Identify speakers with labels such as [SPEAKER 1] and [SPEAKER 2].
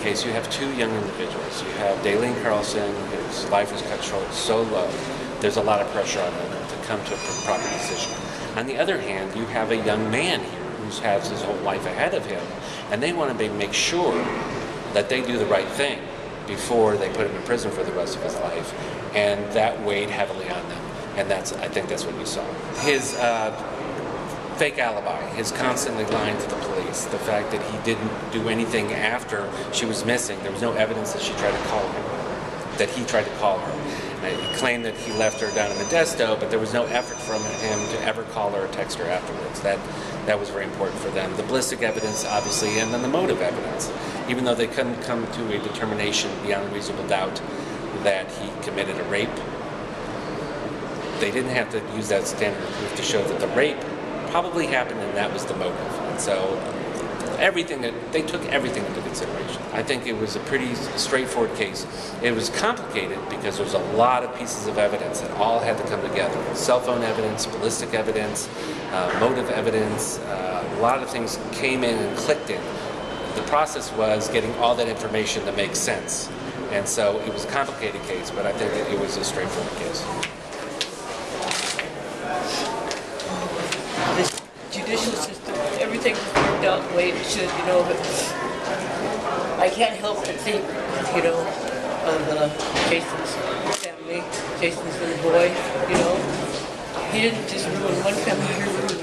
[SPEAKER 1] case, you have two young individuals. You have Dalene Carlson, whose life was cut short so low, there's a lot of pressure on them to come to a proper decision. On the other hand, you have a young man here who has his whole life ahead of him, and they want to make sure that they do the right thing before they put him in prison for the rest of his life, and that weighed heavily on them. And I think that's what you saw. His fake alibi, his constantly lying to the police, the fact that he didn't do anything after she was missing. There was no evidence that she tried to call him, that he tried to call her. He claimed that he left her down in Modesto, but there was no effort from him to ever call her or text her afterwards. That was very important for them. The ballistic evidence, obviously, and then the motive evidence. Even though they couldn't come to a determination beyond reasonable doubt that he committed a rape, they didn't have to use that standard of proof to show that the rape probably happened and that was the motive. And so they took everything into consideration. I think it was a pretty straightforward case. It was complicated because there was a lot of pieces of evidence that all had to come together. Cell phone evidence, ballistic evidence, motive evidence, a lot of things came in and clicked in. The process was getting all that information to make sense. And so it was a complicated case, but I think it was a straightforward case.
[SPEAKER 2] This judicial system, everything worked out the way it should, but I can't help but think, of Jason's family, Jason's little boy, he didn't just ruin one family, he ruined